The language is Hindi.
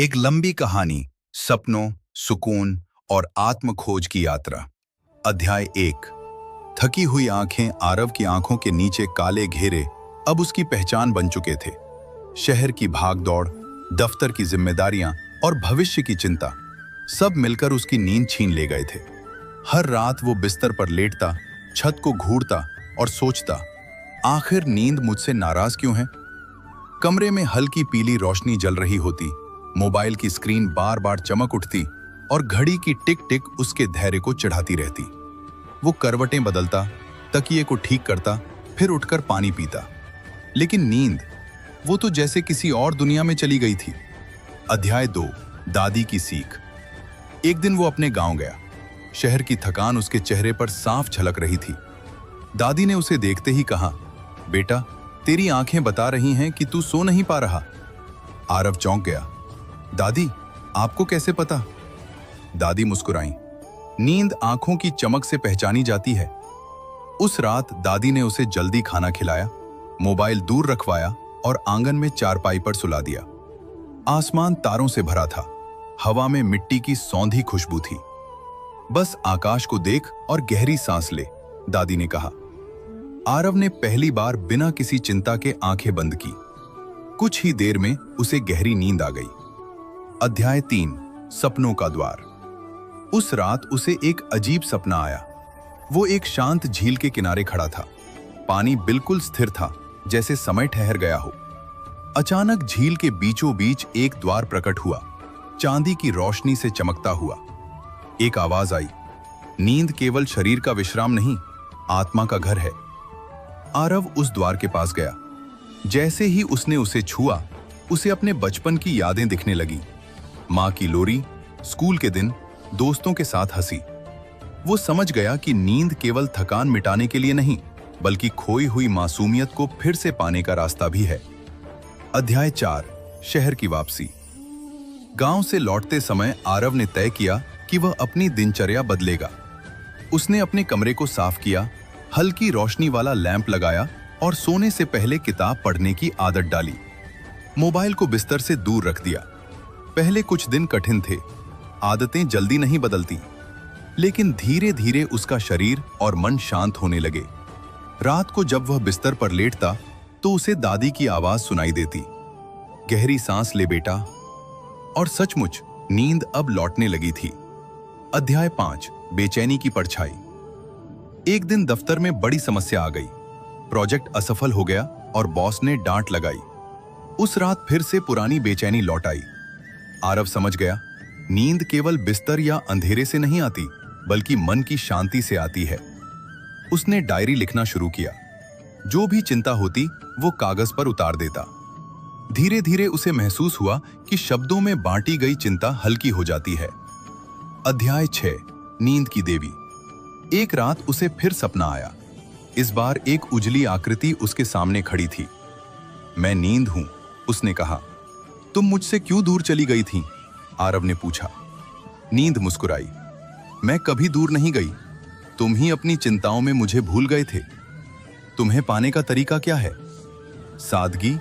एक लंबी कहानी, सपनों, सुकून और आत्म खोज की यात्रा। अध्याय 1। थकी हुई आंखें। आरव की आंखों के नीचे काले घेरे अब उसकी पहचान बन चुके थे। शहर की भागदौड़, दफ्तर की जिम्मेदारियां और भविष्य की चिंता सब मिलकर उसकी नींद छीन ले गए थे। हर रात वो बिस्तर पर लेटता, छत को घूरता और सोचता, आखिर नींद मुझसे नाराज क्यों है। कमरे में हल्की पीली रोशनी जल रही होती, मोबाइल की स्क्रीन बार बार चमक उठती और घड़ी की टिक टिक उसके धैर्य को चढ़ाती रहती। वो करवटें बदलता, तकिए को ठीक करता, फिर उठकर पानी पीता, लेकिन नींद, वो तो जैसे किसी और दुनिया में चली गई थी। अध्याय 2। दादी की सीख। एक दिन वो अपने गांव गया। शहर की थकान उसके चेहरे पर साफ झलक रही थी। दादी ने उसे देखते ही कहा, बेटा, तेरी आंखें बता रही हैं कि तू सो नहीं पा रहा। आरव चौंक गया। दादी, आपको कैसे पता? दादी मुस्कुराईं। नींद आंखों की चमक से पहचानी जाती है। उस रात दादी ने उसे जल्दी खाना खिलाया, मोबाइल दूर रखवाया और आंगन में चारपाई पर सुला दिया। आसमान तारों से भरा था, हवा में मिट्टी की सौंधी खुशबू थी। बस आकाश को देख और गहरी सांस ले, दादी ने कहा। आरव ने पहली बार बिना किसी चिंता के आंखें बंद की। कुछ ही देर में उसे गहरी नींद आ गई। अध्याय 3। सपनों का द्वार। उस रात उसे एक अजीब सपना आया। वो एक शांत झील के किनारे खड़ा था। पानी बिल्कुल स्थिर था, जैसे समय ठहर गया हो। अचानक झील के बीचों बीच एक द्वार प्रकट हुआ, चांदी की रोशनी से चमकता हुआ। एक आवाज आई, नींद केवल शरीर का विश्राम नहीं, आत्मा का घर है। आरव उस द्वार के पास गया। जैसे ही उसने उसे छुआ, उसे अपने बचपन की यादें दिखने लगी। माँ की लोरी, स्कूल के दिन, दोस्तों के साथ हंसी। वो समझ गया कि नींद केवल थकान मिटाने के लिए नहीं, बल्कि खोई हुई मासूमियत को फिर से पाने का रास्ता भी है। अध्याय 4। शहर की वापसी। गांव से लौटते समय आरव ने तय किया कि वह अपनी दिनचर्या बदलेगा। उसने अपने कमरे को साफ किया, हल्की रोशनी वाला लैंप लगाया और सोने से पहले किताब पढ़ने की आदत डाली। मोबाइल को बिस्तर से दूर रख दिया। पहले कुछ दिन कठिन थे, आदतें जल्दी नहीं बदलती, लेकिन धीरे धीरे उसका शरीर और मन शांत होने लगे। रात को जब वह बिस्तर पर लेटता तो उसे दादी की आवाज सुनाई देती, गहरी सांस ले बेटा। और सचमुच नींद अब लौटने लगी थी। अध्याय 5। बेचैनी की परछाई। एक दिन दफ्तर में बड़ी समस्या आ गई। प्रोजेक्ट असफल हो गया और बॉस ने डांट लगाई। उस रात फिर से पुरानी बेचैनी लौट आई। आरव समझ गया, नींद केवल बिस्तर या अंधेरे से नहीं आती, बल्कि मन की शांति से आती है। उसने डायरी लिखना शुरू किया। जो भी चिंता होती वो कागज पर उतार देता। धीरे धीरे उसे महसूस हुआ कि शब्दों में बांटी गई चिंता हल्की हो जाती है। अध्याय 6। नींद की देवी। एक रात उसे फिर सपना आया। इस बार एक उजली आकृति उसके सामने खड़ी थी। मैं नींद हूं, उसने कहा। तुम मुझसे क्यों दूर चली गई थी? आरव ने पूछा। नींद मुस्कुराई। मैं कभी दूर नहीं गई, तुम ही अपनी चिंताओं में मुझे भूल गए थे। तुम्हें पाने का तरीका क्या है? सादगी,